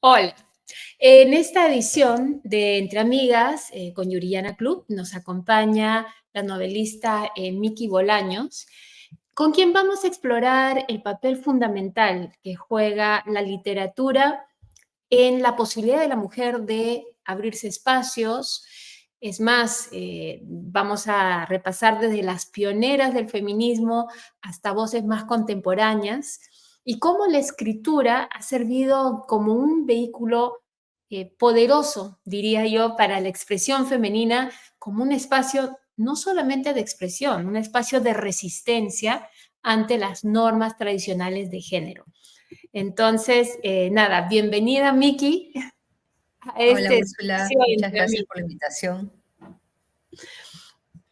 Hola. En esta edición de Entre Amigas con Yuriana Club nos acompaña la novelista Miki Bolaños, con quien vamos a explorar el papel fundamental que juega la literatura en la posibilidad de la mujer de abrirse espacios. Es más, vamos a repasar desde las pioneras del feminismo hasta voces más contemporáneas y cómo la escritura ha servido como un vehículo poderoso, diría yo, para la expresión femenina, como un espacio no solamente de expresión, un espacio de resistencia ante las normas tradicionales de género. Entonces, nada, bienvenida Miki a Hola este Úrsula, espacio muchas entre gracias amigos. por la invitación.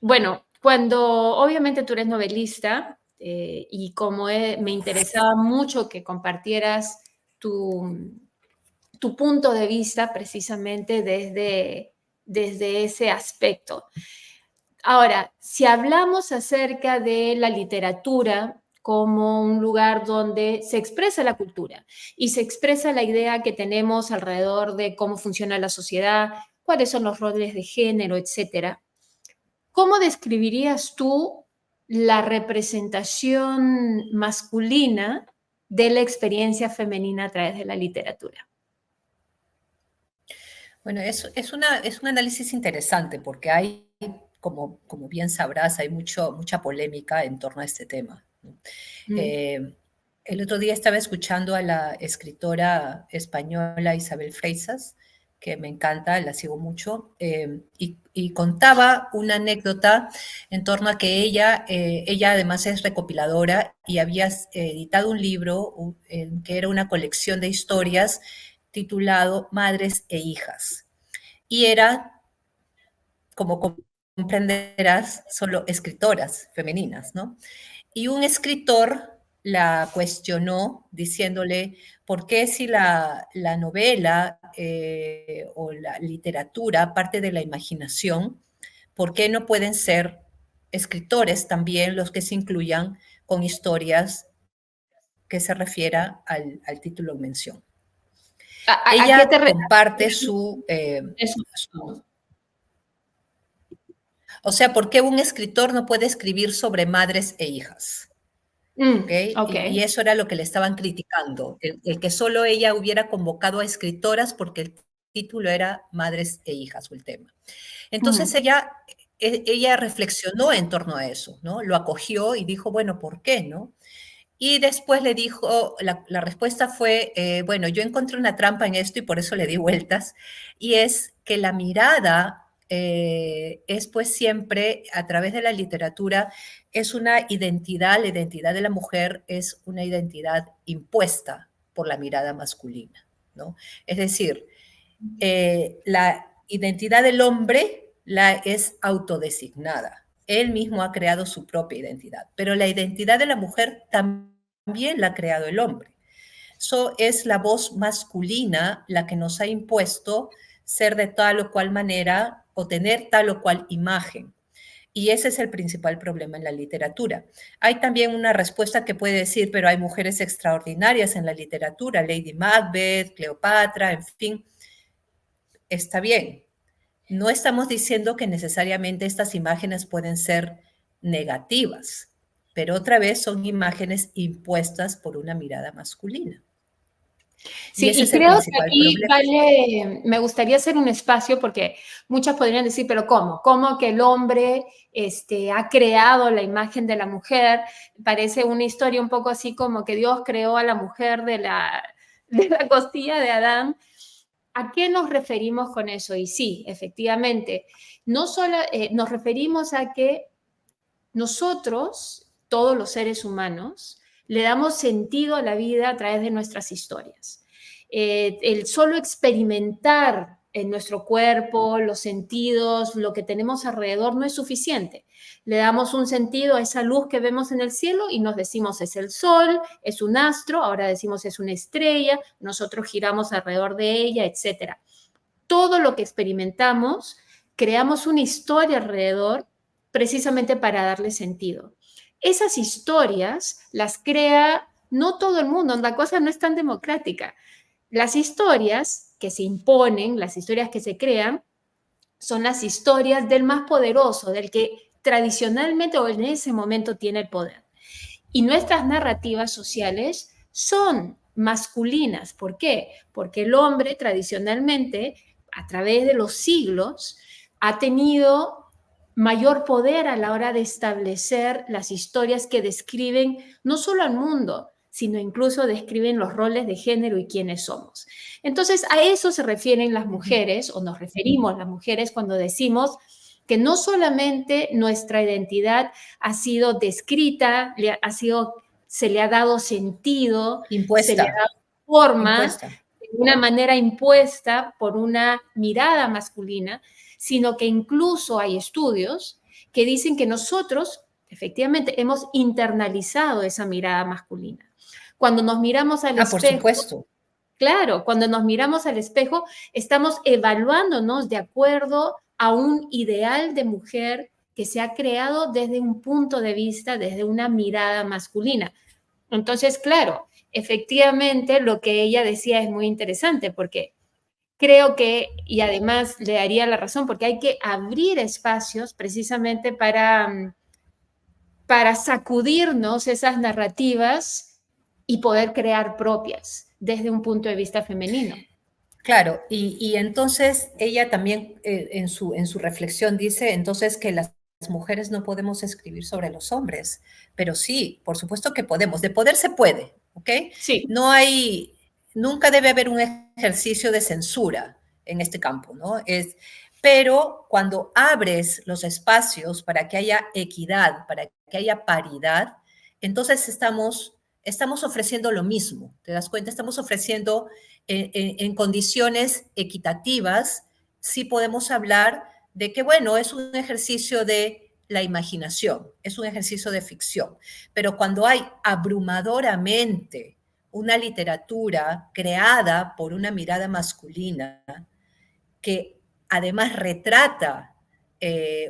Bueno, cuando obviamente tú eres novelista y como me interesaba mucho que compartieras tu, tu punto de vista precisamente desde ese aspecto. Ahora, si hablamos acerca de la literatura como un lugar donde se expresa la cultura y se expresa la idea que tenemos alrededor de cómo funciona la sociedad, cuáles son los roles de género, etcétera, ¿cómo describirías tú la representación masculina de la experiencia femenina a través de la literatura? Bueno, es un análisis interesante porque hay, como bien sabrás, hay mucha polémica en torno a este tema, ¿no? Mm. Eh, el otro día estaba escuchando a la escritora española Isabel Freixas, que me encanta, la sigo mucho, y contaba una anécdota en torno a que ella además es recopiladora y había editado un libro que era una colección de historias titulado Madres e Hijas. Y era, como comprenderás, solo escritoras femeninas, ¿no? Y un escritor la cuestionó diciéndole, ¿por qué si la novela o la literatura parte de la imaginación, por qué no pueden ser escritores también los que se incluyan con historias que se refiera al título en mención? ¿A qué Ella te comparte refieres? o sea, ¿por qué un escritor no puede escribir sobre madres e hijas? ¿Okay? Ok. Y eso era lo que le estaban criticando, el que solo ella hubiera convocado a escritoras porque el título era Madres e Hijas o el tema. Entonces Mm. ella reflexionó en torno a eso, ¿no? Lo acogió y dijo, bueno, ¿por qué, no? Y después le dijo, la respuesta fue, bueno, yo encontré una trampa en esto y por eso le di vueltas, y es que la mirada es pues siempre a través de la literatura, es una identidad, la identidad de la mujer es una identidad impuesta por la mirada masculina, ¿no? Es decir, la identidad del hombre la es autodesignada. Él mismo ha creado su propia identidad, pero la identidad de la mujer también la ha creado el hombre. Eso es la voz masculina la que nos ha impuesto ser de tal o cual manera o tener tal o cual imagen. Y ese es el principal problema en la literatura. Hay también una respuesta que puede decir, pero hay mujeres extraordinarias en la literatura, Lady Macbeth, Cleopatra, en fin, está bien. No estamos diciendo que necesariamente estas imágenes pueden ser negativas, pero otra vez son imágenes impuestas por una mirada masculina. Y Sí, ese y es el creo que principal aquí problema. me gustaría hacer un espacio porque muchas podrían decir, pero ¿cómo? ¿Cómo que el hombre ha creado la imagen de la mujer? Parece una historia un poco así como que Dios creó a la mujer de la costilla de Adán. ¿A qué nos referimos con eso? Y sí, efectivamente, no solo nos referimos a que nosotros, todos los seres humanos, le damos sentido a la vida a través de nuestras historias. El solo experimentar en nuestro cuerpo, los sentidos, lo que tenemos alrededor no es suficiente. Le damos un sentido a esa luz que vemos en el cielo y nos decimos es el sol, es un astro, ahora decimos es una estrella, nosotros giramos alrededor de ella, etc. Todo lo que experimentamos, creamos una historia alrededor precisamente para darle sentido. Esas historias las crea no todo el mundo, la cosa no es tan democrática. las historias que se imponen, las historias que se crean, son las historias del más poderoso, del que tradicionalmente o en ese momento tiene el poder. Y nuestras narrativas sociales son masculinas. ¿Por qué? Porque el hombre tradicionalmente, a través de los siglos, ha tenido mayor poder a la hora de establecer las historias que describen no solo al mundo, sino incluso describen los roles de género y quiénes somos. Entonces, a eso se refieren las mujeres, o nos referimos las mujeres cuando decimos que no solamente nuestra identidad ha sido descrita, se le ha dado sentido, se le ha Impuesta, dado forma impuesta. de una manera impuesta por una mirada masculina, sino que incluso hay estudios que dicen que nosotros efectivamente hemos internalizado esa mirada masculina. Cuando nos miramos al Ah, por espejo, supuesto. claro, cuando nos miramos al espejo, estamos evaluándonos de acuerdo a un ideal de mujer que se ha creado desde un punto de vista, desde una mirada masculina. Entonces, claro, efectivamente lo que ella decía es muy interesante porque creo que, y además le daría la razón, porque hay que abrir espacios precisamente para sacudirnos esas narrativas y poder crear propias desde un punto de vista femenino. Claro, y entonces ella también en su reflexión dice entonces que las mujeres no podemos escribir sobre los hombres, pero sí, por supuesto que podemos, de poder se puede, ¿ok? Sí, No hay, nunca debe haber un ejercicio de censura en este campo, ¿no? Pero cuando abres los espacios para que haya equidad, para que haya paridad, entonces estamos ofreciendo lo mismo, ¿te das cuenta? Estamos ofreciendo en condiciones equitativas, sí podemos hablar de que, bueno, es un ejercicio de la imaginación, es un ejercicio de ficción, pero cuando hay abrumadoramente una literatura creada por una mirada masculina que además retrata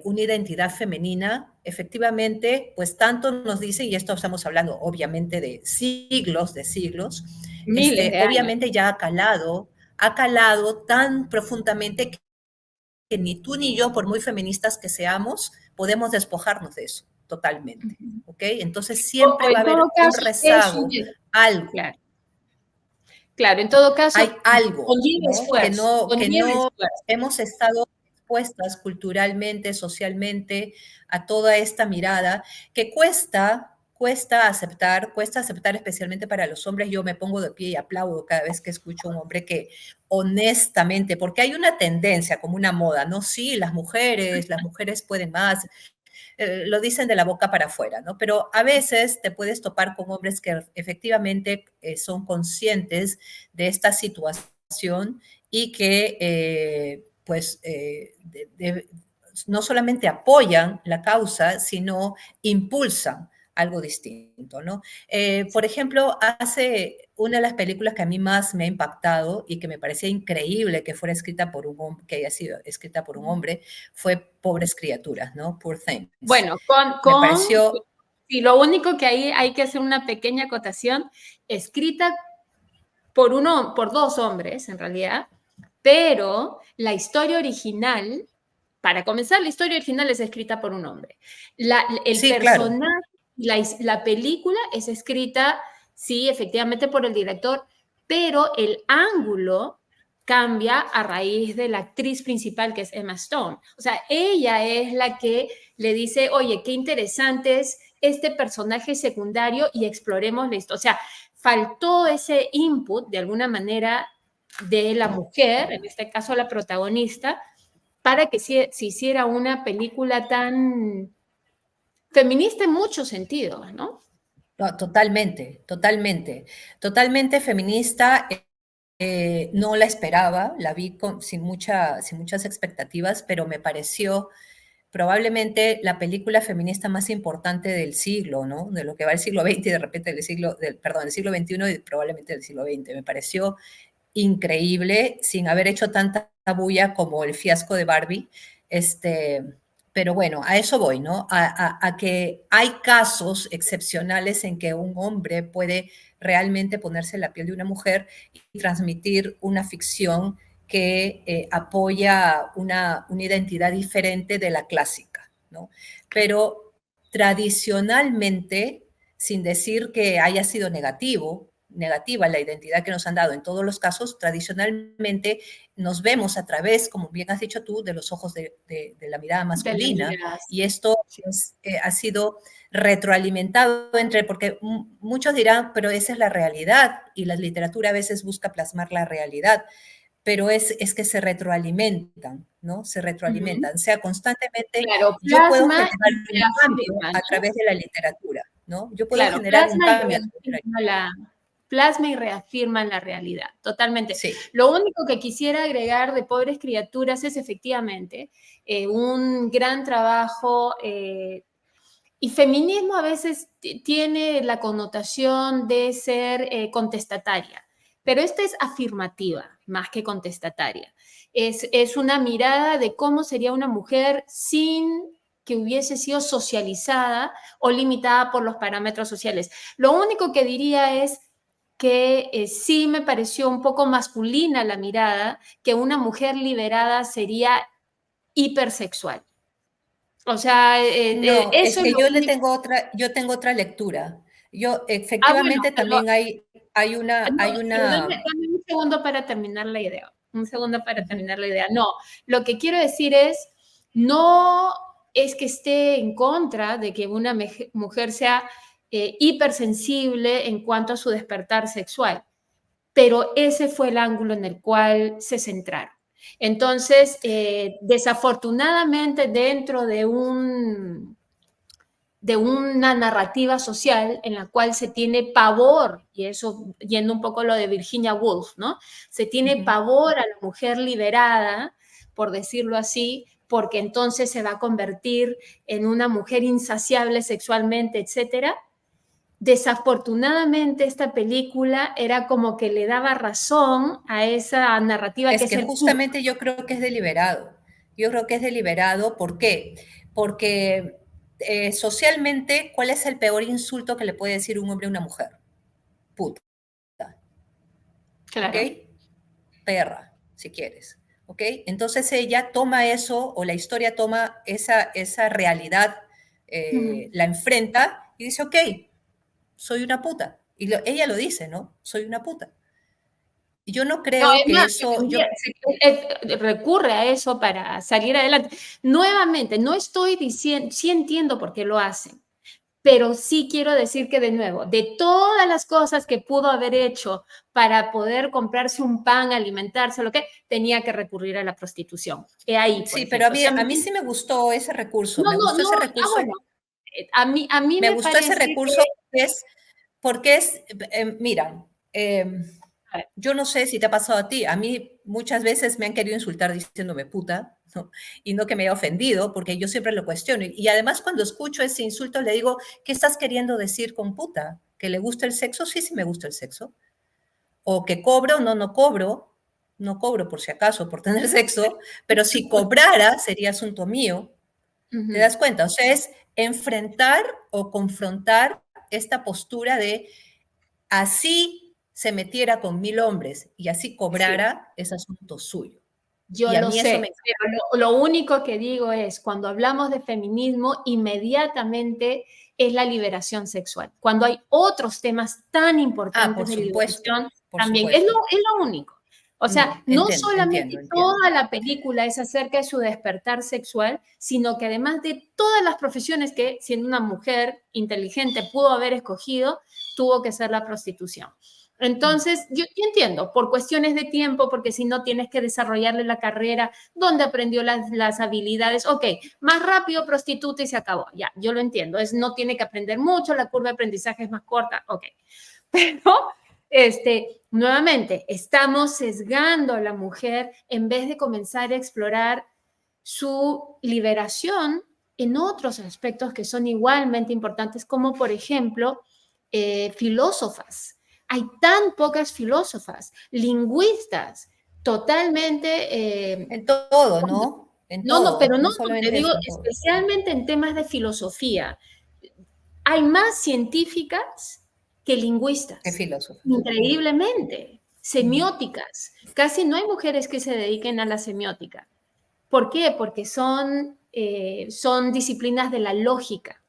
una identidad femenina, efectivamente, pues tanto nos dice, y esto estamos hablando obviamente de siglos, miles de años. obviamente ya ha calado tan profundamente que ni tú ni yo, por muy feministas que seamos, podemos despojarnos de eso totalmente. ¿Ok? Entonces siempre O va a en todo haber un caso, es un... rezago, algo, Claro, claro, en todo caso, hay algo, ¿no? Que conlleva no esfuerzo. hemos estado expuestas culturalmente, socialmente, a toda esta mirada que cuesta aceptar especialmente para los hombres. Yo me pongo de pie y aplaudo cada vez que escucho a un hombre que honestamente, porque hay una tendencia como una moda, ¿no? Sí, las mujeres pueden más, lo dicen de la boca para afuera, ¿no? Pero a veces te puedes topar con hombres que efectivamente son conscientes de esta situación y que, no solamente apoyan la causa, sino impulsan algo distinto, ¿no? Por ejemplo, hace una de las películas que a mí más me ha impactado y que me parecía increíble que fuera escrita por que haya sido escrita por un hombre, fue Pobres Criaturas, ¿no? Poor Things. Bueno, Me pareció, sí, lo único que ahí hay que hacer una pequeña acotación, escrita por dos hombres, en realidad, pero la historia original, para comenzar, la historia original es escrita por un hombre. El sí, claro, personaje, la película es escrita, sí, efectivamente por el director, pero el ángulo cambia a raíz de la actriz principal, que es Emma Stone. O sea, ella es la que le dice, oye, qué interesante es este personaje secundario y exploremos esto. O sea, faltó ese input, de alguna manera, de la mujer, en este caso la protagonista, para que se hiciera una película tan feminista en muchos sentidos, ¿no? no, totalmente, totalmente, totalmente feminista. No la esperaba, la vi sin muchas expectativas, pero me pareció probablemente la película feminista más importante del siglo, ¿no? De lo que va el siglo XX y de repente del siglo XXI y probablemente del siglo XX. Me pareció increíble, sin haber hecho tanta bulla como el fiasco de Barbie. Este, pero bueno, a eso voy, ¿no? A que hay casos excepcionales en que un hombre puede realmente ponerse en la piel de una mujer y transmitir una ficción que apoya una identidad diferente de la clásica, ¿no? Pero tradicionalmente, sin decir que haya sido negativa la identidad que nos han dado en todos los casos, tradicionalmente nos vemos a través, como bien has dicho tú, de los ojos de la mirada De la masculina, mirada, y esto sí. ha sido retroalimentado porque muchos dirán, pero esa es la realidad, y la literatura a veces busca plasmar la realidad, pero es que se retroalimentan, ¿no? Se retroalimentan. O sea, constantemente Claro, yo puedo plasma generar y un cambio reafirma, a ¿no? través de la literatura, ¿no? Yo puedo Claro, generar un cambio a través de la plasma y reafirma la realidad, totalmente. Sí. Lo único que quisiera agregar de Pobres Criaturas es efectivamente un gran trabajo, y feminismo a veces tiene la connotación de ser contestataria, pero esta es afirmativa más que contestataria. Es una mirada de cómo sería una mujer sin que hubiese sido socializada o limitada por los parámetros sociales. Lo único que diría es que sí me pareció un poco masculina la mirada, que una mujer liberada sería hipersexual. O sea, No, es eso es que lo único. yo tengo otra lectura. Yo, Ah, bueno, efectivamente, pero también hay una, no, hay pero una, dame un segundo para terminar la idea. Un segundo para terminar la idea. No, lo que quiero decir es, no es que esté en contra de que una mujer sea hipersensible en cuanto a su despertar sexual, pero ese fue el ángulo en el cual se centraron. Entonces, desafortunadamente, dentro de una narrativa social en la cual se tiene pavor, y eso yendo un poco lo de Virginia Woolf, ¿no? Se tiene ujú. pavor a la mujer liberada, por decirlo así, porque entonces se va a convertir en una mujer insaciable sexualmente, etcétera. Desafortunadamente esta película era como que le daba razón a esa narrativa que Es es que el puto. justamente yo creo que es deliberado. Yo creo que es deliberado. ¿Por qué? Porque socialmente, ¿cuál es el peor insulto que le puede decir un hombre a una mujer? Puta, ¿ok? Claro. Perra, si quieres, ¿ok? Entonces ella toma eso, o la historia toma esa realidad, Ujú. la enfrenta y dice, ok, soy una puta. Y ella lo dice, ¿no? Soy una puta. Y yo no No, creo es que más, eso, recurre a eso para salir adelante. Nuevamente, no estoy diciendo, sí entiendo por qué lo hacen, pero sí quiero decir que de nuevo, de todas las cosas que pudo haber hecho para poder comprarse un pan, alimentarse, lo que tenía que recurrir a la prostitución. He ahí, por sí, pero ejemplo. O sea, a mí sí me gustó ese recurso, no, me no, gustó no, ese bueno, recurso, a mí me me gustó ese parece recurso que, porque mira, a ver, yo no sé si te ha pasado a ti, a mí muchas veces me han querido insultar diciéndome puta, ¿no? Y no que me haya ofendido, porque yo siempre lo cuestiono. Y además cuando escucho ese insulto le digo, ¿qué estás queriendo decir con puta? ¿Que le gusta el sexo? Sí, sí me gusta el sexo. O que cobro, no, no cobro por si acaso, por tener sexo, pero si cobrara sería asunto mío. ¿Te ujú, das cuenta? O sea, es enfrentar o confrontar esta postura de así se metiera con 1000 hombres y así sí. cobrara, es asunto suyo. Yo Y a lo mí eso me sé, encanta. pero lo único que digo es, cuando hablamos de feminismo, inmediatamente es la liberación sexual. Cuando hay otros temas tan Ah, importantes de liberación, por también es supuesto. lo único. O sea, no Entiendo, entiendo, solamente entiendo. toda la película es acerca de su despertar sexual, sino que además de todas las profesiones que, siendo una mujer inteligente, pudo haber escogido, tuvo que ser la prostitución. Mm. Entonces, yo entiendo, por cuestiones de tiempo, porque si no tienes que desarrollarle la carrera, donde aprendió las habilidades, ok, más rápido prostituta y se acabó, ya, yo lo entiendo, no tiene que aprender mucho, la curva de aprendizaje es más corta, ok, pero nuevamente, estamos sesgando a la mujer en vez de comenzar a explorar su liberación en otros aspectos que son igualmente importantes, como por ejemplo, filósofas. Hay tan pocas filósofas, lingüistas, totalmente... En todo, ¿no? En no, no, pero todo, no, no no, te solamente digo eso, en todo. especialmente en temas de filosofía. Hay más científicas, que Qué lingüistas, filósofos. increíblemente. Mm. Semióticas. Casi no hay mujeres que se dediquen a la semiótica. ¿Por qué? Porque son disciplinas de la lógica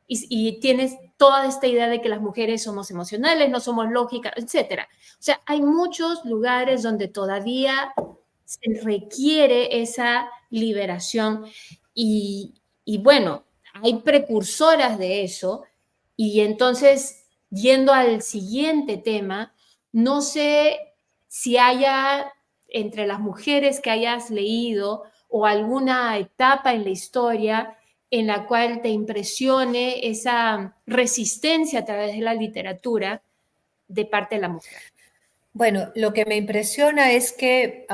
y tienes toda esta idea de que las mujeres somos emocionales, no somos lógicas, etcétera. O sea, hay muchos lugares donde todavía se requiere esa liberación y bueno, hay precursoras de eso y entonces, yendo al siguiente tema, no sé si haya entre las mujeres que hayas leído o alguna etapa en la historia en la cual te impresione esa resistencia a través de la literatura de parte de la mujer. Bueno, lo que me impresiona es que,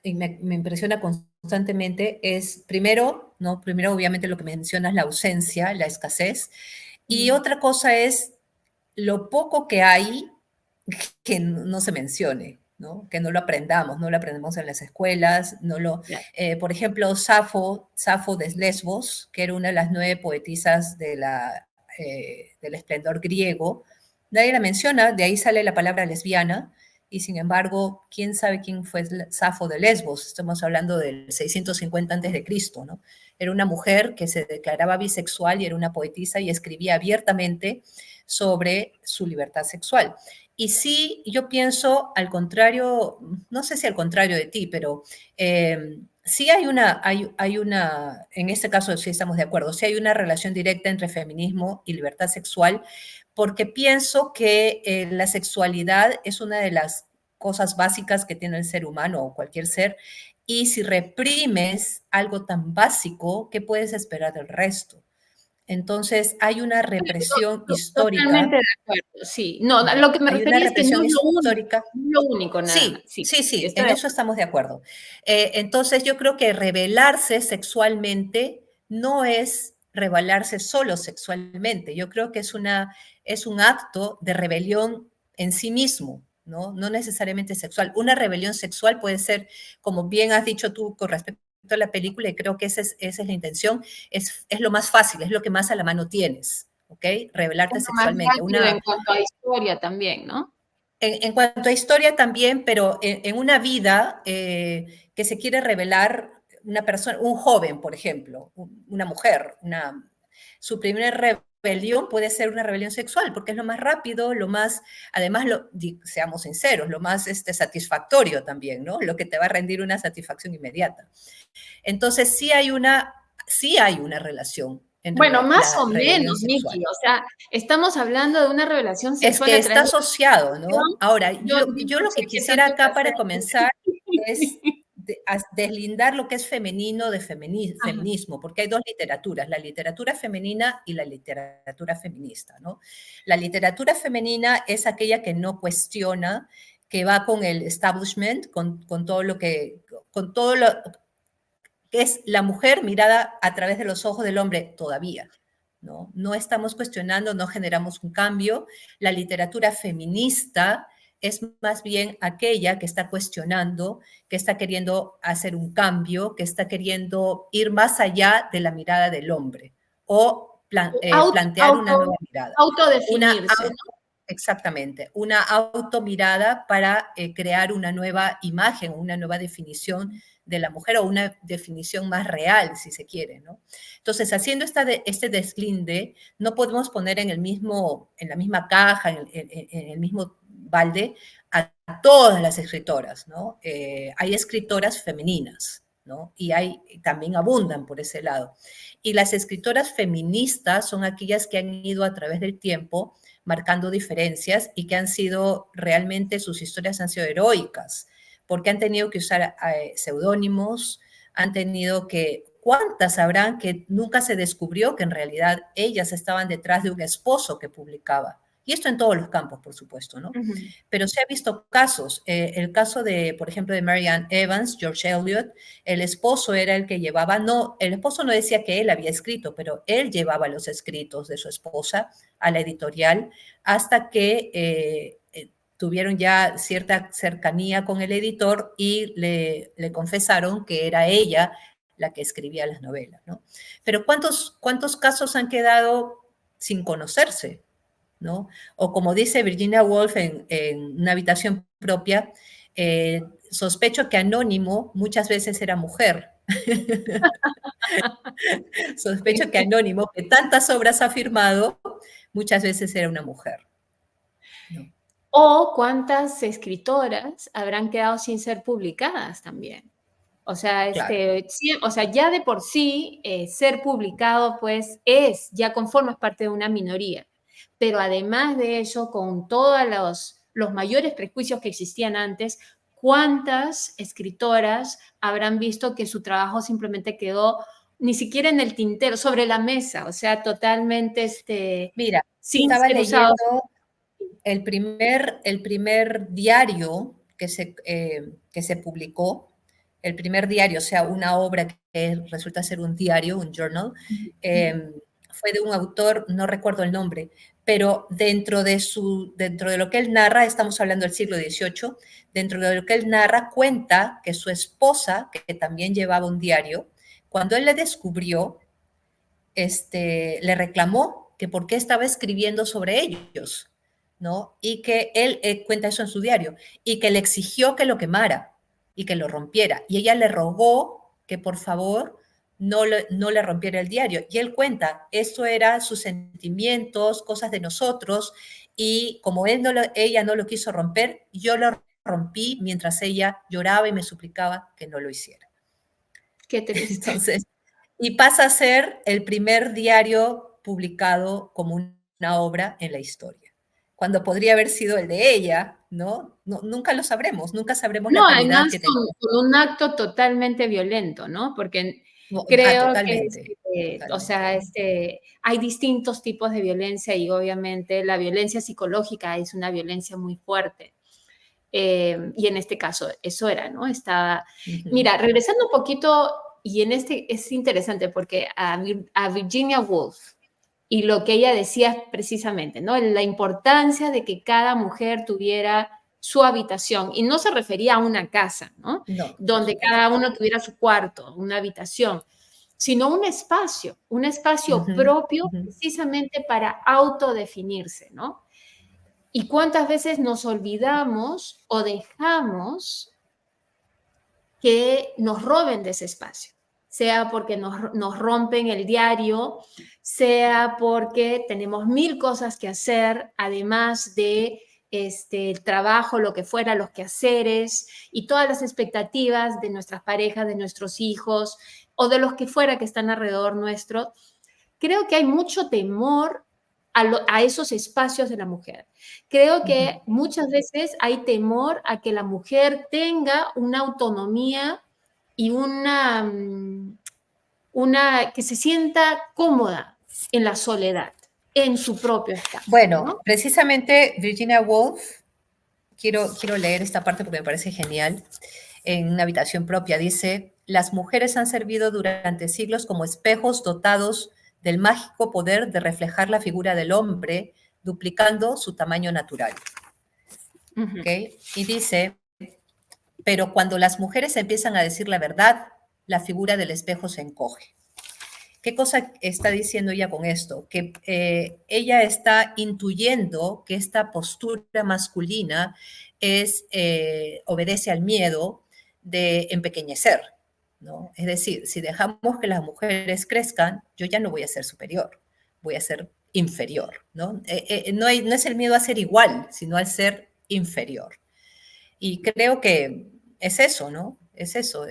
y me impresiona constantemente, es primero, ¿no? Primero, obviamente, lo que mencionas, la ausencia, la escasez, y otra cosa es lo poco que hay que no se mencione, ¿no? Que no lo aprendamos, no lo aprendemos en las escuelas, no lo, Claro. por ejemplo, Safo de Lesbos, que era una de las 9 poetisas del esplendor griego, nadie la menciona, de ahí sale la palabra lesbiana, y sin embargo, ¿quién sabe quién fue Safo de Lesbos? Estamos hablando del 650 antes de Cristo, ¿no? Era una mujer que se declaraba bisexual y era una poetisa y escribía abiertamente sobre su libertad sexual. Y sí, yo pienso al contrario, no sé si al contrario de ti, pero sí hay una, en este caso sí estamos de acuerdo, sí hay una relación directa entre feminismo y libertad sexual, porque pienso que la sexualidad es una de las cosas básicas que tiene el ser humano o cualquier ser, y si reprimes algo tan básico, ¿qué puedes esperar del resto? Entonces, hay una represión Totalmente histórica, de acuerdo, sí. No, ¿no? lo que me Hay una refería es que no represión es lo único, histórica. no es lo único nada más. Sí, Sí, sí, sí, sí, estoy en de eso acuerdo. estamos de acuerdo. Entonces, yo creo que rebelarse sexualmente no es rebelarse solo sexualmente. Yo creo que es un acto de rebelión en sí mismo, ¿no? No necesariamente sexual. Una rebelión sexual puede ser, como bien has dicho tú con respecto a la película, y creo que esa es la intención, es lo más fácil, es lo que más a la mano tienes, ¿ok? Es Rebelarte lo más sexualmente. rápido en cuanto a historia también, ¿no? En cuanto a historia también, pero en una vida que se quiere revelar una persona, un joven, por ejemplo, una mujer, su primera rebelión puede ser una rebelión sexual, porque es lo más rápido, lo más, además, seamos sinceros, lo más satisfactorio también, ¿no? Lo que te va a rendir una satisfacción inmediata. Entonces, sí hay una relación Bueno, entre más la o rebelión menos, Miki. sexual. O sea, estamos hablando de una revelación Es sexual que a está través de asociado, la ¿no? Ahora, yo yo no lo sé que qué quisiera tanto acá para pasé. comenzar es deslindar lo que es femenino de Ajá. feminismo, porque hay dos literaturas, la literatura femenina y la literatura feminista, ¿no? La literatura femenina es aquella que no cuestiona, que va con el establishment, con todo lo que es la mujer mirada a través de los ojos del hombre todavía. ¿No? No estamos cuestionando, no generamos un cambio. La literatura feminista es más bien aquella que está cuestionando, que está queriendo hacer un cambio, que está queriendo ir más allá de la mirada del hombre o Auto, plantear una nueva mirada. Una autodefinirse, ¿no? Exactamente, una automirada para crear una nueva imagen, una nueva definición de la mujer o una definición más real, si se quiere, ¿no? Entonces, haciendo este deslinde, no podemos poner en la misma caja, en el mismo balde, a todas las escritoras, ¿no? Hay escritoras femeninas, ¿no? Y también abundan por ese lado. Y las escritoras feministas son aquellas que han ido a través del tiempo marcando diferencias y que han sido realmente, sus historias han sido heroicas, porque han tenido que usar seudónimos, han tenido que, ¿cuántas habrán que nunca se descubrió que en realidad ellas estaban detrás de un esposo que publicaba? Y esto en todos los campos, por supuesto, ¿no? Ujú. Pero se ha visto casos, el caso de, por ejemplo, de Marianne Evans, George Eliot, el esposo era el que llevaba, no, el esposo no decía que él había escrito, pero él llevaba los escritos de su esposa a la editorial hasta que tuvieron ya cierta cercanía con el editor y le confesaron que era ella la que escribía las novelas, ¿no? Pero ¿cuántos casos han quedado sin conocerse? ¿no? O como dice Virginia Woolf en Una habitación propia, sospecho que Anónimo muchas veces era mujer. Sospecho que Anónimo, que tantas obras ha firmado, muchas veces era una mujer. ¿No? O cuántas escritoras habrán quedado sin ser publicadas también. O sea, Claro. o sea, ya de por sí ser publicado, pues ya conformas parte de una minoría. Pero además de eso, con todos los mayores prejuicios que existían antes, ¿cuántas escritoras habrán visto que su trabajo simplemente quedó ni siquiera en el tintero, sobre la mesa? O sea, totalmente Mira, sin estaba ser usados. leyendo el primer diario que se publicó, el primer diario, o sea, una obra que resulta ser un diario, un journal, fue de un autor, no recuerdo el nombre, pero dentro de lo que él narra, estamos hablando del siglo XVIII, dentro de lo que él narra, cuenta que su esposa, que también llevaba un diario, cuando él le descubrió, le reclamó que por qué estaba escribiendo sobre ellos, ¿no? Y que él cuenta eso en su diario, y que le exigió que lo quemara y que lo rompiera. Y ella le rogó que por favor no le rompiera el diario. Y él cuenta, esto era sus sentimientos, cosas de nosotros, y como ella no lo quiso romper, yo lo rompí mientras ella lloraba y me suplicaba que no lo hiciera. Qué triste. Entonces, y pasa a ser el primer diario publicado como una obra en la historia, cuando podría haber sido el de ella, ¿no? Nunca lo sabremos, nunca sabremos No, la calidad además que tenía. con un acto totalmente violento, ¿no? Porque creo que, Totalmente, o totalmente. sea, hay distintos tipos de violencia y obviamente la violencia psicológica es una violencia muy fuerte. Y en este caso, eso era, ¿no? Ujú. Mira, regresando un poquito, y en es interesante porque a Virginia Woolf y lo que ella decía precisamente, ¿no? La importancia de que cada mujer tuviera su habitación, y no se refería a una casa, ¿no? No, por Donde supuesto. cada uno tuviera su cuarto, una habitación, sino un espacio Ujú, propio ujú. precisamente para autodefinirse, ¿no? Y cuántas veces nos olvidamos o dejamos que nos roben de ese espacio, sea porque nos rompen el diario, sea porque tenemos mil cosas que hacer, además de el trabajo, lo que fuera, los quehaceres y todas las expectativas de nuestras parejas, de nuestros hijos o de los que fuera que están alrededor nuestro. Creo que hay mucho temor a esos espacios de la mujer. Creo Ujú. que muchas veces hay temor a que la mujer tenga una autonomía y que se sienta cómoda en la soledad, en su propio espacio, Bueno, ¿no? precisamente Virginia Woolf, quiero leer esta parte porque me parece genial. En Una habitación propia dice, las mujeres han servido durante siglos como espejos dotados del mágico poder de reflejar la figura del hombre, duplicando su tamaño natural. Ujú. ¿Okay? Y dice, pero cuando las mujeres empiezan a decir la verdad, la figura del espejo se encoge. ¿Qué cosa está diciendo ella con esto? Que ella está intuyendo que esta postura masculina obedece al miedo de empequeñecer, ¿no? Es decir, si dejamos que las mujeres crezcan, yo ya no voy a ser superior, voy a ser inferior, ¿no? No es el miedo a ser igual, sino al ser inferior. Y creo que es eso, ¿no? Es eso.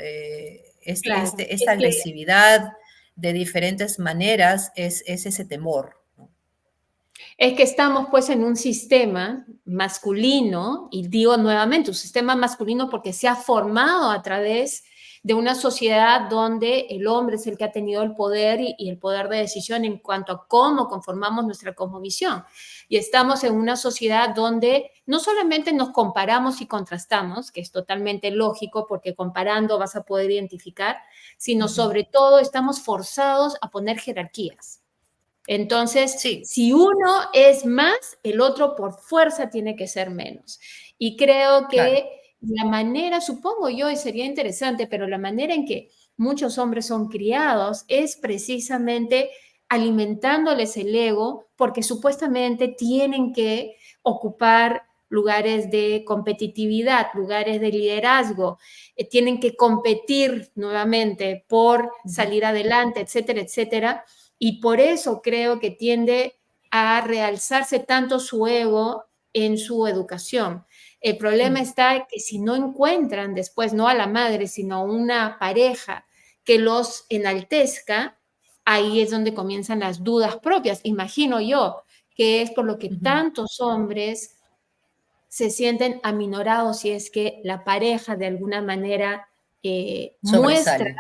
Claro, Esta agresividad de diferentes maneras es ese temor, ¿no? es que estamos pues en un sistema masculino, y digo nuevamente, un sistema masculino porque se ha formado a través de una sociedad donde el hombre es el que ha tenido el poder y el poder de decisión en cuanto a cómo conformamos nuestra cosmovisión. Y estamos en una sociedad donde no solamente nos comparamos y contrastamos, que es totalmente lógico porque comparando vas a poder identificar, sino Ujú. sobre todo estamos forzados a poner jerarquías. Entonces, Sí, si uno es más, el otro por fuerza tiene que ser menos. Y creo claro. que la manera, supongo yo, y sería interesante, pero la manera en que muchos hombres son criados es precisamente alimentándoles el ego porque supuestamente tienen que ocupar lugares de competitividad, lugares de liderazgo, tienen que competir nuevamente por salir adelante, etcétera, etcétera. Y por eso creo que tiende a realzarse tanto su ego en su educación. El problema está que si no encuentran después, no a la madre, sino una pareja que los enaltezca, ahí es donde comienzan las dudas propias. Imagino yo que es por lo que tantos hombres se sienten aminorados si es que la pareja de alguna manera Sobresale.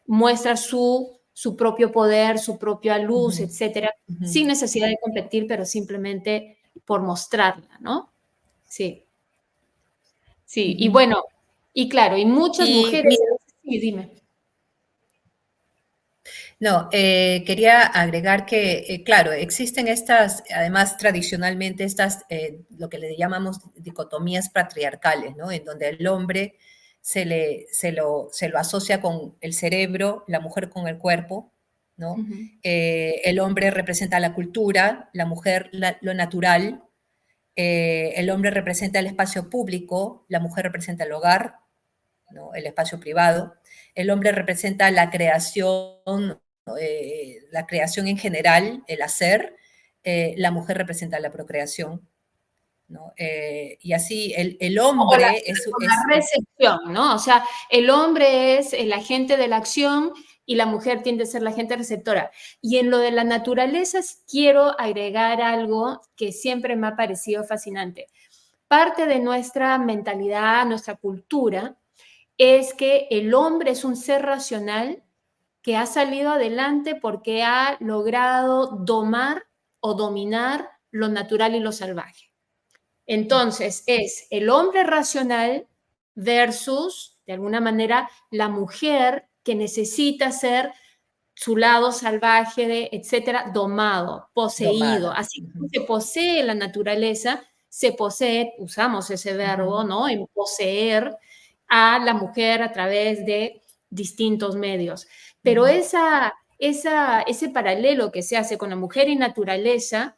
muestra su propio poder, su propia luz, etcétera, sin necesidad de competir, pero simplemente por mostrarla, ¿no? Sí. Sí, y bueno, y claro, y muchas Y mujeres, sí, dime. no, quería agregar que, claro, existen estas, además tradicionalmente estas, lo que le llamamos dicotomías patriarcales, ¿no? En donde el hombre se lo asocia con el cerebro, la mujer con el cuerpo, ¿no? El hombre representa la cultura, la mujer lo natural, el hombre representa el espacio público, la mujer representa el hogar, ¿no? El espacio privado. El hombre representa la creación en general, el hacer. La mujer representa la procreación, ¿no? Y así el O la, hombre o la recepción, ¿no? O sea, el hombre es el agente de la acción y la mujer tiende a ser la agente receptora. Y en lo de la naturaleza quiero agregar algo que siempre me ha parecido fascinante. Parte de nuestra mentalidad, nuestra cultura, es que el hombre es un ser racional que ha salido adelante porque ha logrado domar o dominar lo natural y lo salvaje. Entonces, es el hombre racional versus, de alguna manera, la mujer que necesita ser su lado salvaje, etcétera, domado, poseído. domada. Así como se posee la naturaleza, se posee, usamos ese verbo, ¿no? En poseer a la mujer a través de distintos medios. Pero ese paralelo que se hace con la mujer y naturaleza,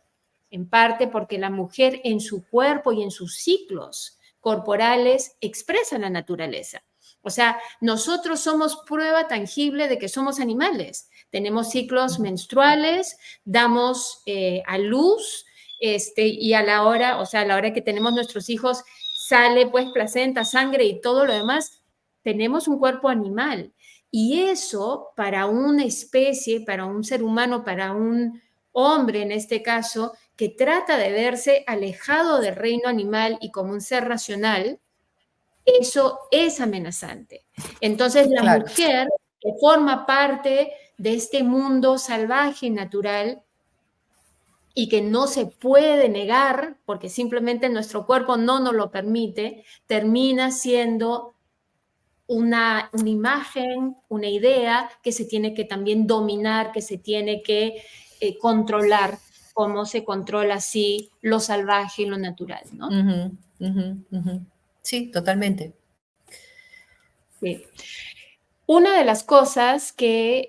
en parte porque la mujer en su cuerpo y en sus ciclos corporales expresa la naturaleza. O sea, nosotros somos prueba tangible de que somos animales. Tenemos ciclos menstruales, damos a luz, y a la hora, o sea, a la hora que tenemos nuestros hijos, sale pues placenta, sangre y todo lo demás. Tenemos un cuerpo animal. Y eso para una especie, para un ser humano, para un hombre en este caso, que trata de verse alejado del reino animal y como un ser racional, eso es amenazante. Entonces, la Claro. mujer que forma parte de este mundo salvaje y natural y que no se puede negar, porque simplemente nuestro cuerpo no nos lo permite, termina siendo una imagen, una idea que se tiene que también dominar, que se tiene que controlar, como se controla así lo salvaje y lo natural, ¿no? Sí, totalmente. Sí. Una de las cosas que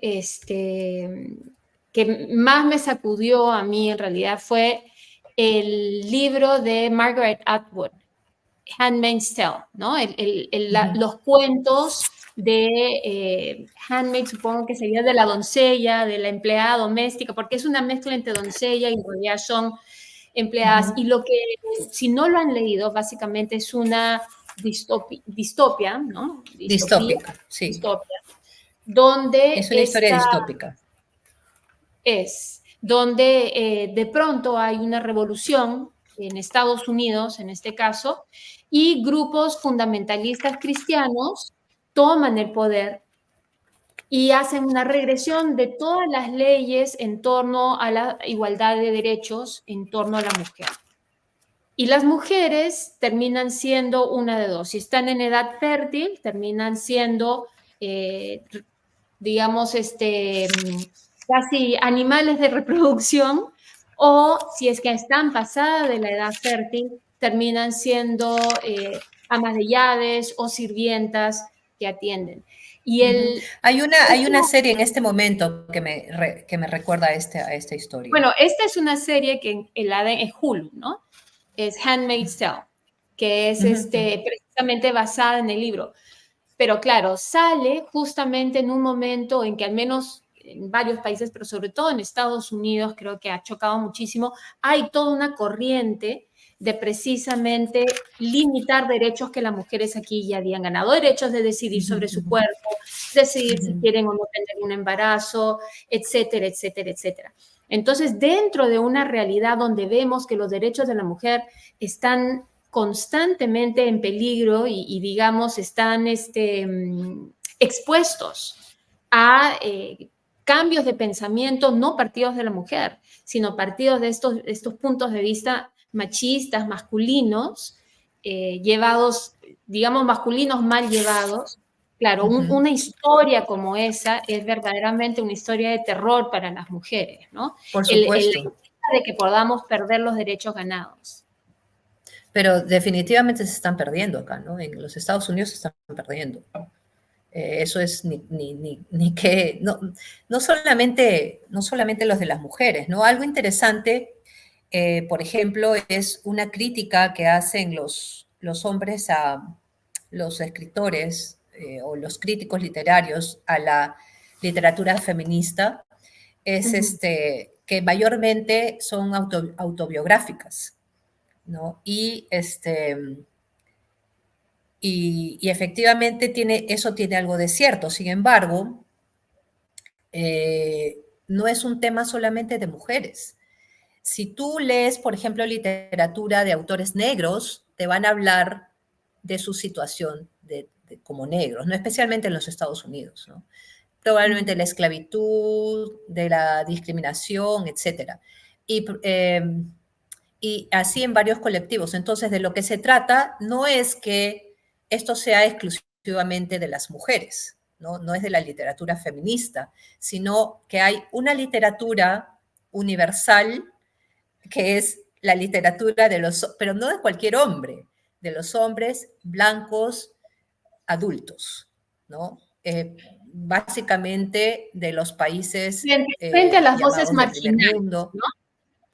más me sacudió a mí en realidad fue el libro de Margaret Atwood, Handmaid's Tale, ¿no? Los cuentos de Handmaid, supongo que sería de la doncella, de la empleada doméstica, porque es una mezcla entre doncella y en realidad son empleadas. Y lo que, si no lo han leído, básicamente es una distopia, ¿no? Distópica, sí. Distopia, donde Es una historia distópica. donde de pronto hay una revolución en Estados Unidos, en este caso, y grupos fundamentalistas cristianos toman el poder y hacen una regresión de todas las leyes en torno a la igualdad de derechos en torno a la mujer. Y las mujeres terminan siendo una de dos. Si están en edad fértil, terminan siendo, digamos, casi animales de reproducción, o si es que están pasadas de la edad fértil, terminan siendo amas de llaves o sirvientas que atienden. Y Ujú. el Hay una último, serie en este momento que me recuerda a esta historia. bueno, esta es una serie que el ADN es Hulu, ¿no? Es Handmaid's Tale, que es Ujú. precisamente basada en el libro. Pero claro, sale justamente en un momento en que al menos en varios países, pero sobre todo en Estados Unidos, creo que ha chocado muchísimo, hay toda una corriente de precisamente limitar derechos que las mujeres aquí ya habían ganado, derechos de decidir Ujú, sobre su ujú, cuerpo, decidir si ujú. quieren o no tener un embarazo, etcétera, etcétera, etcétera. Entonces, dentro de una realidad donde vemos que los derechos de la mujer están constantemente en peligro digamos, están expuestos a cambios de pensamiento, no partidos de la mujer, sino partidos de estos puntos de vista machistas, masculinos, llevados, digamos, masculinos mal llevados. Claro, Ujú. una historia como esa es verdaderamente una historia de terror para las mujeres, ¿no? Por La supuesto, idea de que podamos perder los derechos ganados. pero definitivamente se están perdiendo acá, ¿no? En los Estados Unidos se están perdiendo. Eso es ni que, no solamente los de las mujeres, ¿no? Algo interesante, por ejemplo, es una crítica que hacen los hombres a los escritores o los críticos literarios a la literatura feminista, es Ujú. que mayormente son autobiográficas, ¿no? Y efectivamente eso tiene algo de cierto. Sin embargo, no es un tema solamente de mujeres. Si tú lees, por ejemplo, literatura de autores negros, te van a hablar de su situación como negros, ¿no? Especialmente en los Estados Unidos, ¿no? Probablemente Ujú. la esclavitud, de la discriminación, etcétera. Y así en varios colectivos. Entonces, de lo que se trata no es que esto sea exclusivamente de las mujeres, ¿no? No es de la literatura feminista, sino que hay una literatura universal que es la literatura de los, pero no de cualquier hombre, de los hombres blancos adultos, ¿no? Básicamente de los países Frente a las voces llamados de primer marginales, mundo. ¿no?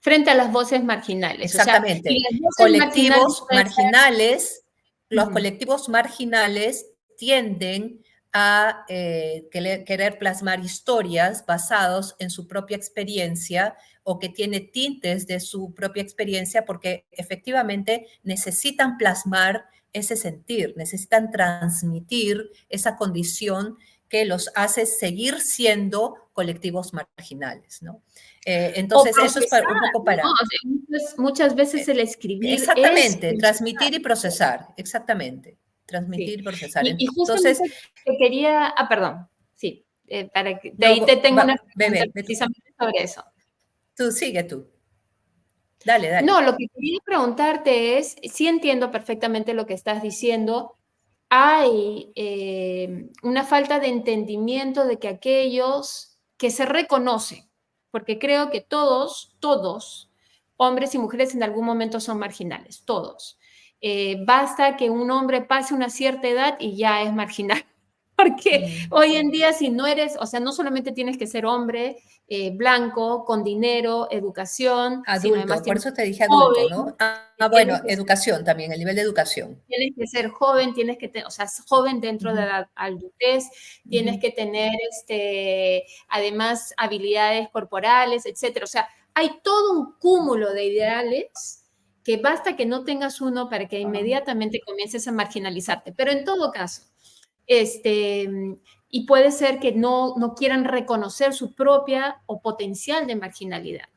Frente a las voces marginales. O sea, y Exactamente. las voces marginales pueden ser... Los Ujú. colectivos marginales tienden a querer plasmar historias basados en su propia experiencia o que tiene tintes de su propia experiencia porque efectivamente necesitan plasmar ese sentir, necesitan transmitir esa condición que los hace seguir siendo colectivos marginales, ¿no? O Entonces, eso es procesar, un poco ¿no? para, O sea, muchas veces el escribir es exactamente, procesar. transmitir y procesar, exactamente, Sí. transmitir y procesar. Y Entonces, justamente te quería... Ah, perdón. Sí, para que, de no, ahí te tengo una pregunta bebé, precisamente sobre eso. tú sigue tú, dale, No, dale. lo que quería preguntarte es, sí entiendo perfectamente lo que estás diciendo, hay una falta de entendimiento de que aquellos que se reconocen, porque creo que todos, hombres y mujeres en algún momento son marginales, todos. Basta que un hombre pase una cierta edad y ya es marginal. Porque Mm. hoy en día si no eres, o sea, no solamente tienes que ser hombre, blanco, con dinero, educación, sino además Adulto, por tienes eso que te ser dije adulto, ¿no? joven, Bueno, tienes que educación también, el nivel de educación. tienes que ser joven, tienes que o sea, joven dentro de Ujú, la adultez, tienes ujú. que tener además habilidades corporales, etcétera. O sea, hay todo un cúmulo de ideales que basta que no tengas uno para que inmediatamente comiences a marginalizarte. Pero en todo caso, este, y puede ser que no quieran reconocer su propia o potencial de marginalidad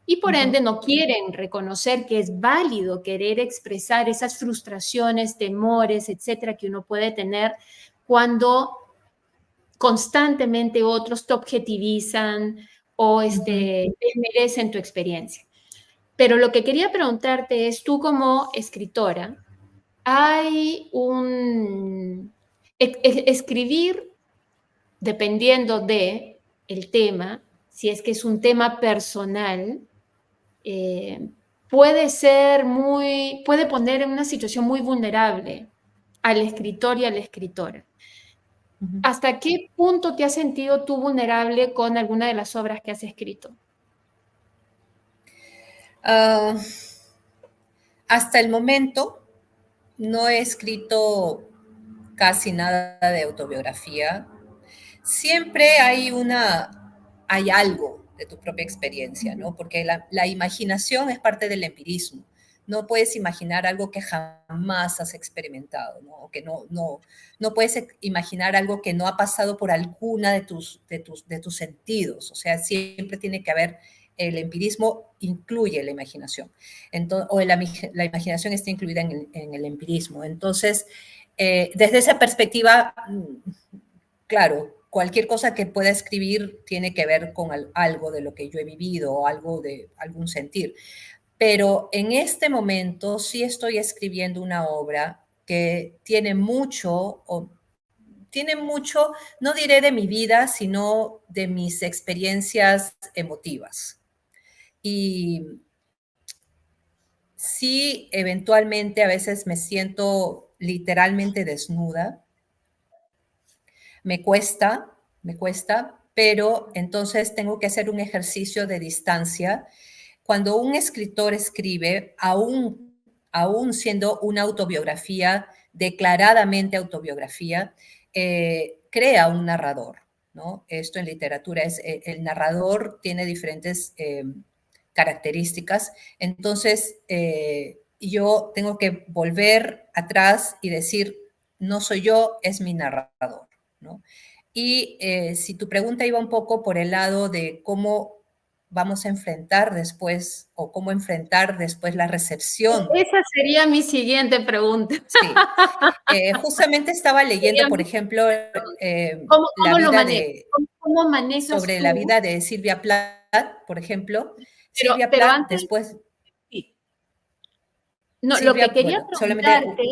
y por ende Ujú. no quieren reconocer que es válido querer expresar esas frustraciones, temores, etcétera, que uno puede tener cuando constantemente otros te objetivizan o Ujú. merecen tu experiencia. Pero lo que quería preguntarte es, tú como escritora, hay escribir dependiendo de el tema, si es que es un tema personal, eh, puede ser puede poner en una situación muy vulnerable al escritor y a la escritora. Ujú. ¿Hasta qué punto te has sentido tú vulnerable con alguna de las obras que has escrito? Ah, hasta el momento no he escrito casi nada de autobiografía. Siempre hay algo de tu propia experiencia, Ujú. ¿no? Porque la imaginación es parte del empirismo. No puedes imaginar algo que jamás has experimentado, ¿no? O que no puedes imaginar algo que no ha pasado por alguna de tus sentidos. O sea, siempre tiene que haber, el empirismo incluye la imaginación. Entonces, o la imaginación está incluida en el empirismo. Entonces, desde esa perspectiva, claro, cualquier cosa que pueda escribir tiene que ver con algo de lo que yo he vivido o algo de algún sentir. Pero en este momento sí estoy escribiendo una obra que tiene mucho, no diré de mi vida, sino de mis experiencias emotivas. Y sí, eventualmente a veces me siento literalmente desnuda. Me cuesta, me cuesta, pero entonces tengo que hacer un ejercicio de distancia. Cuando un escritor escribe, aún siendo una autobiografía, declaradamente autobiografía, crea un narrador, ¿no? Esto en literatura es, el narrador tiene diferentes características, entonces yo tengo que volver atrás y decir, no soy yo, es mi narrador, ¿no? Y si tu pregunta iba un poco por el lado de cómo vamos a enfrentar después o cómo enfrentar después la recepción. Esa sería mi siguiente pregunta. Sí, justamente estaba leyendo, Sería por mi ejemplo, la cómo lo vida manejas? de, ¿Cómo manejas sobre la tú? vida de Silvia Plath, por ejemplo. Silvia Pero Plath, antes, después, sí. No, lo que Silvia, quería bueno, solamente, preguntarte,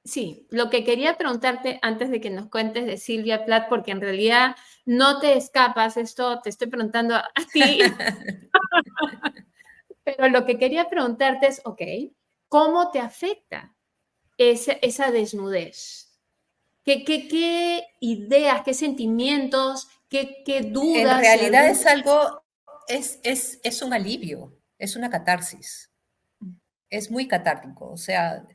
sí, lo que quería preguntarte antes de que nos cuentes de Silvia Plath, porque en realidad no te escapas, esto te estoy preguntando a ti, pero lo que quería preguntarte es, ok, ¿cómo te afecta esa desnudez? ¿Qué ideas, qué sentimientos, qué en dudas, si realidad alguna? es algo, es un alivio, es una catarsis, es muy catártico, o sea,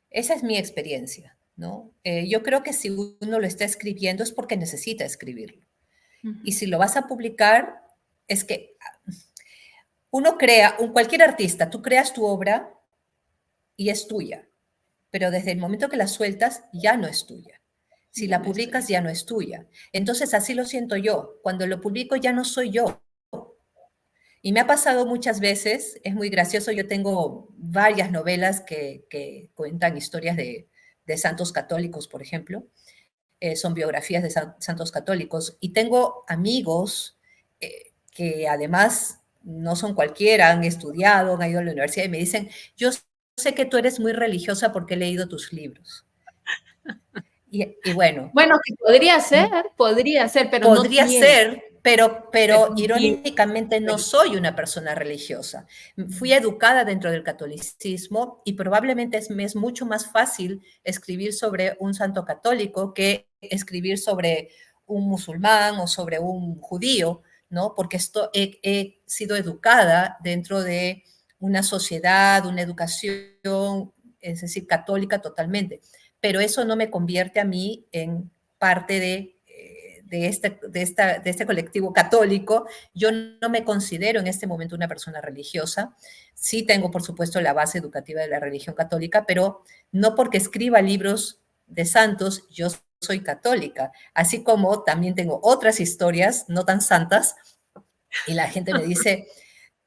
esa es mi experiencia, ¿no? Yo creo que si uno lo está escribiendo es porque necesita escribirlo. Y Ujú. si lo vas a publicar, es que uno crea, cualquier artista, tú creas tu obra y es tuya, pero desde el momento que la sueltas ya no es tuya. Si Ya la no publicas estoy. ya no es tuya. Entonces así lo siento yo. Cuando lo publico ya no soy yo. Y me ha pasado muchas veces, es muy gracioso, yo tengo varias novelas que cuentan historias de santos católicos, por ejemplo, son biografías de santos católicos, y tengo amigos que además no son cualquiera, han estudiado, han ido a la universidad y me dicen, yo sé que tú eres muy religiosa porque he leído tus libros. Y bueno, Bueno, que podría ser, pero no podría tiene, ser, pero pero no tiene. irónicamente no soy una persona religiosa. Fui educada dentro del catolicismo y probablemente me es mucho más fácil escribir sobre un santo católico que escribir sobre un musulmán o sobre un judío, ¿no? Porque he sido educada dentro de una sociedad, una educación, es decir, católica totalmente. Pero eso no me convierte a mí en parte de este colectivo católico. Yo no me considero en este momento una persona religiosa. Sí tengo, por supuesto, la base educativa de la religión católica, pero no porque escriba libros de santos, yo soy católica. Así como también tengo otras historias no tan santas y la gente me dice,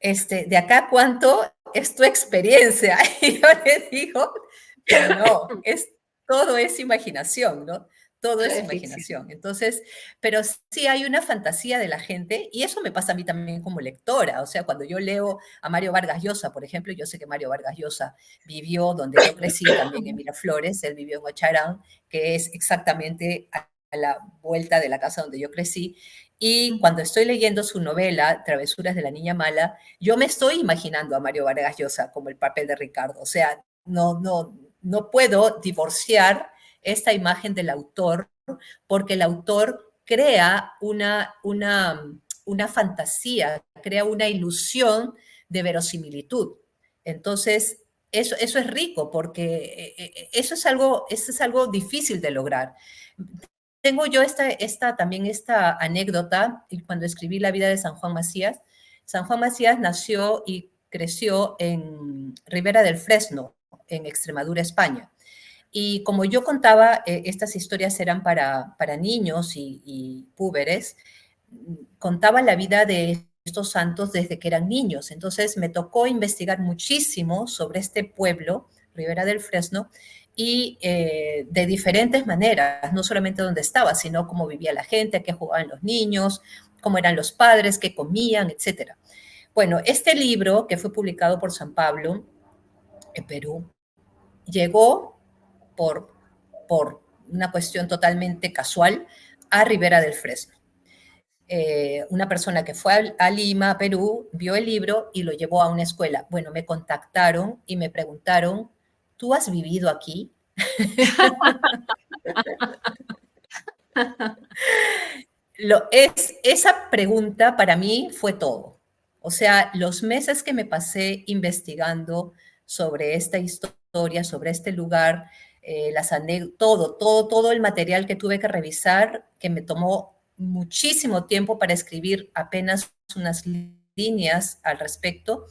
¿de acá cuánto es tu experiencia? Y yo le digo, pero no, todo es imaginación, ¿no? Todo es Es ficción. imaginación. Entonces, pero sí hay una fantasía de la gente y eso me pasa a mí también como lectora. O sea, cuando yo leo a Mario Vargas Llosa, por ejemplo, yo sé que Mario Vargas Llosa vivió donde yo crecí, también en Miraflores, él vivió en Ocharán, que es exactamente a la vuelta de la casa donde yo crecí. Y cuando estoy leyendo su novela, Travesuras de la Niña Mala, yo me estoy imaginando a Mario Vargas Llosa como el papel de Ricardo. O sea, no, no puedo divorciar esta imagen del autor porque el autor crea una fantasía, crea una ilusión de verosimilitud. Entonces, eso es rico porque eso es algo difícil de lograr. Tengo yo también esta anécdota, y cuando escribí La vida de San Juan Macías. San Juan Macías nació y creció en Ribera del Fresno, en Extremadura, España. Y como yo contaba, estas historias eran para niños y púberes, contaba la vida de estos santos desde que eran niños. Entonces me tocó investigar muchísimo sobre este pueblo, Ribera del Fresno, y de diferentes maneras, no solamente dónde estaba, sino cómo vivía la gente, qué jugaban los niños, cómo eran los padres, qué comían, etc. Bueno, este libro, que fue publicado por San Pablo en Perú, llegó por, por una cuestión totalmente casual a Ribera del Fresno. Una persona que fue a Lima, Perú, vio el libro y lo llevó a una escuela. Bueno, me contactaron y me preguntaron, ¿tú has vivido aquí? Esa pregunta para mí fue todo. O sea, los meses que me pasé investigando sobre esta historia, sobre este lugar, todo el material que tuve que revisar, que me tomó muchísimo tiempo para escribir apenas unas líneas al respecto,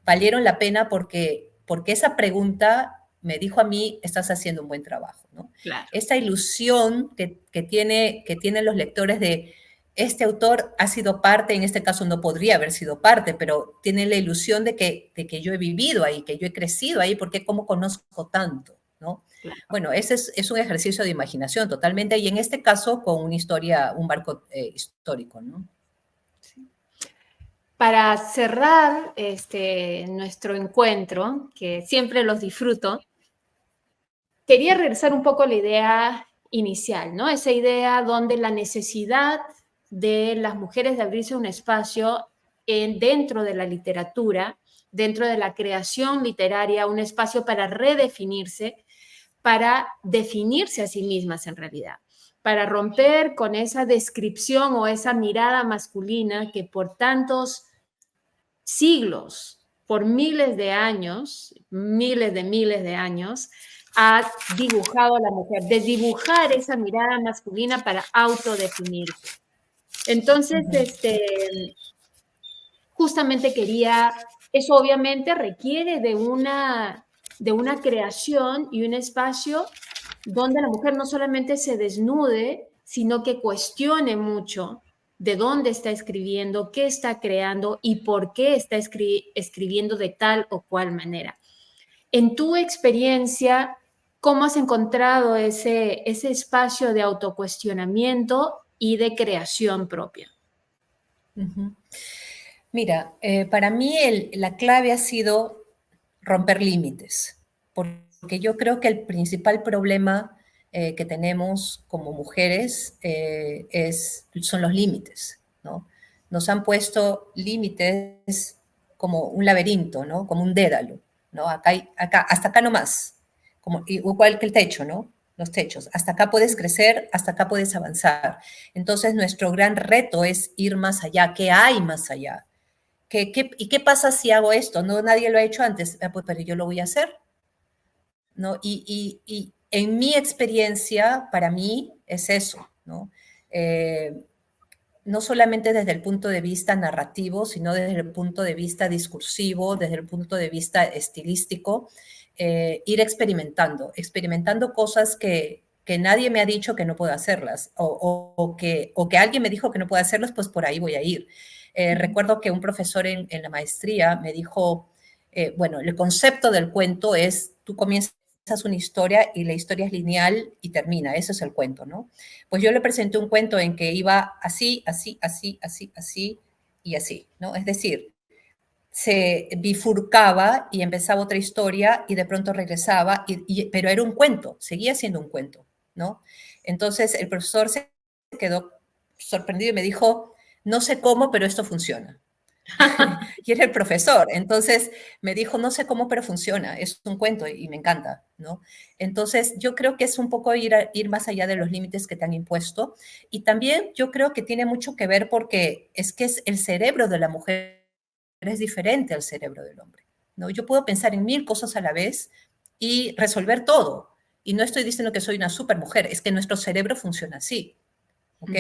valieron la pena porque esa pregunta me dijo a mí, estás haciendo un buen trabajo, ¿no? Claro. Esta ilusión que tienen los lectores de este autor ha sido parte, en este caso no podría haber sido parte, pero tiene la ilusión de que yo he vivido ahí, que yo he crecido ahí, porque cómo conozco tanto, ¿no? Claro. Bueno, ese es un ejercicio de imaginación totalmente, y en este caso con una historia, un barco histórico, ¿no? Sí. Para cerrar nuestro encuentro, que siempre los disfruto, quería regresar un poco a la idea inicial, ¿no? Esa idea donde la necesidad de las mujeres de abrirse un espacio dentro de la literatura, dentro de la creación literaria, un espacio para redefinirse, para definirse a sí mismas en realidad, para romper con esa descripción o esa mirada masculina que por tantos siglos, por miles de años, miles de años, ha dibujado a la mujer, de dibujar esa mirada masculina para autodefinirse. Entonces, justamente quería, eso obviamente requiere de una creación y un espacio donde la mujer no solamente se desnude, sino que cuestione mucho de dónde está escribiendo, qué está creando y por qué está escribiendo de tal o cual manera. En tu experiencia, ¿cómo has encontrado ese espacio de autocuestionamiento y de creación propia? Mira, para mí la clave ha sido romper límites, porque yo creo que el principal problema que tenemos como mujeres son los límites, ¿no? Nos han puesto límites como un laberinto, ¿no? Como un dédalo, ¿no? Hasta acá no más, como, igual que el techo, ¿no? Los techos. Hasta acá puedes crecer, hasta acá puedes avanzar. Entonces, nuestro gran reto es ir más allá. ¿Qué hay más allá? ¿Y qué pasa si hago esto? No, nadie lo ha hecho antes, pues, pero yo lo voy a hacer, ¿no? Y en mi experiencia, para mí, es eso, ¿no? No solamente desde el punto de vista narrativo, sino desde el punto de vista discursivo, desde el punto de vista estilístico, ir experimentando cosas que nadie me ha dicho que no puedo hacerlas, o que alguien me dijo que no puedo hacerlas, pues por ahí voy a ir. Recuerdo que un profesor en la maestría me dijo, bueno, el concepto del cuento es, tú comienzas una historia y la historia es lineal y termina, ese es el cuento, ¿no? Pues yo le presenté un cuento en que iba así, así, así, así, así y así, ¿no? Es decir, se bifurcaba y empezaba otra historia y de pronto regresaba, pero era un cuento, seguía siendo un cuento, ¿no? Entonces el profesor se quedó sorprendido y me dijo, no sé cómo, pero esto funciona. y era el profesor. Entonces me dijo, no sé cómo, pero funciona, es un cuento y me encanta, ¿no? Entonces yo creo que es un poco ir más allá de los límites que te han impuesto. Y también yo creo que tiene mucho que ver porque es que es el cerebro de la mujer es diferente al cerebro del hombre, ¿no? Yo puedo pensar en 1000 cosas a la vez y resolver todo. Y no estoy diciendo que soy una super mujer, es que nuestro cerebro funciona así, ¿ok?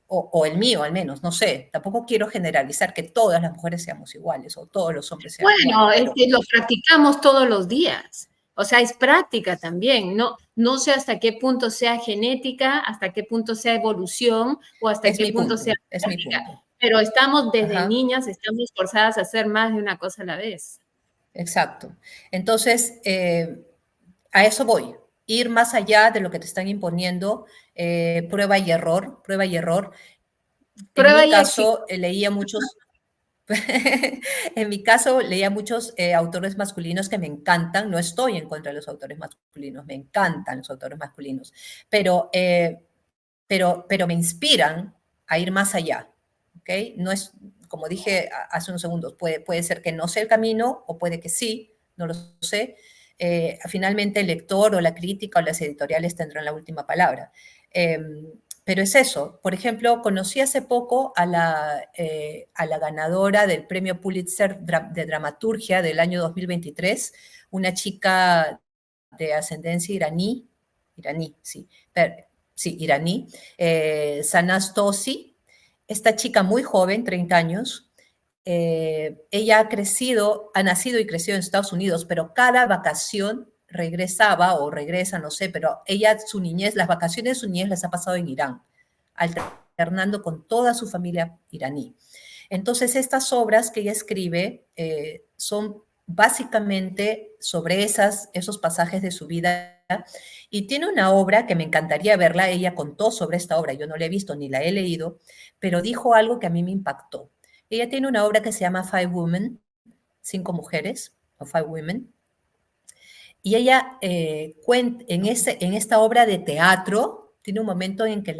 O el mío al menos, no sé, tampoco quiero generalizar que todas las mujeres seamos iguales o todos los hombres sean iguales, Bueno, pero lo practicamos todos los días. O sea, es práctica también. No sé hasta qué punto sea genética, hasta qué punto sea evolución o hasta qué punto sea es mi práctica. punto. Pero estamos desde Ajá, niñas, estamos forzadas a hacer más de una cosa a la vez. exacto. Entonces, a eso voy, ir más allá de lo que te están imponiendo, prueba y error, prueba y error. En Prueba mi y éxito. caso, leía muchos, en mi caso, leía muchos autores masculinos que me encantan. No estoy en contra de los autores masculinos, me encantan los autores masculinos, pero, pero me inspiran a ir más allá. ¿Okay? No es, como dije hace unos segundos, puede ser que no sea el camino o puede que sí, no lo sé. Finalmente el lector o la crítica o las editoriales tendrán la última palabra. Pero es eso. Por ejemplo, conocí hace poco a la ganadora del premio Pulitzer de Dramaturgia del año 2023, una chica de ascendencia iraní, sí, sí, iraní, Sanaz Tosi. Esta chica muy joven, 30 años, ella ha nacido y creció en Estados Unidos, pero cada vacación regresaba o regresa, no sé, pero ella, su niñez, las vacaciones de su niñez las ha pasado en Irán, alternando con toda su familia iraní. Entonces, estas obras que ella escribe son básicamente sobre esos pasajes de su vida. Y tiene una obra que me encantaría verla, ella contó sobre esta obra, yo no la he visto ni la he leído, pero dijo algo que a mí me impactó. Ella tiene una obra que se llama Five Women, 5 mujeres, o Five Women, y ella en esta obra de teatro, tiene un momento en que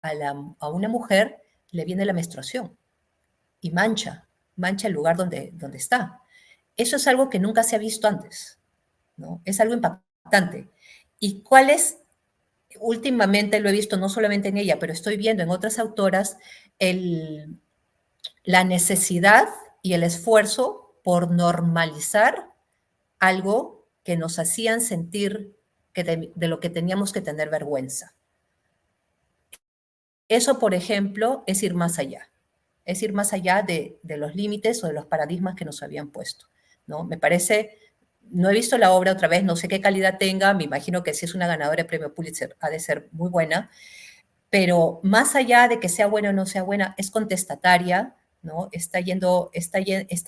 a una mujer le viene la menstruación y mancha el lugar donde está. Eso es algo que nunca se ha visto antes, ¿no? Es algo impactante. ¿Y cuál es? Últimamente lo he visto no solamente en ella, pero estoy viendo en otras autoras la necesidad y el esfuerzo por normalizar algo que nos hacían sentir de lo que teníamos que tener vergüenza. Eso, por ejemplo, es ir más allá. Es ir más allá de los límites o de los paradigmas que nos habían puesto, ¿no? Me parece, no he visto la obra otra vez, no sé qué calidad tenga, me imagino que si es una ganadora de premio Pulitzer ha de ser muy buena, pero más allá de que sea buena o no sea buena, es contestataria, ¿no? Está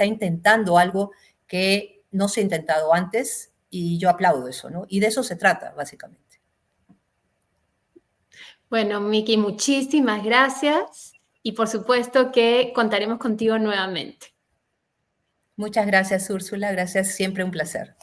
intentando algo que no se ha intentado antes y yo aplaudo eso, ¿no? Y de eso se trata, básicamente. Bueno, Miki, muchísimas gracias y por supuesto que contaremos contigo nuevamente. Muchas gracias, Úrsula. Gracias, siempre un placer.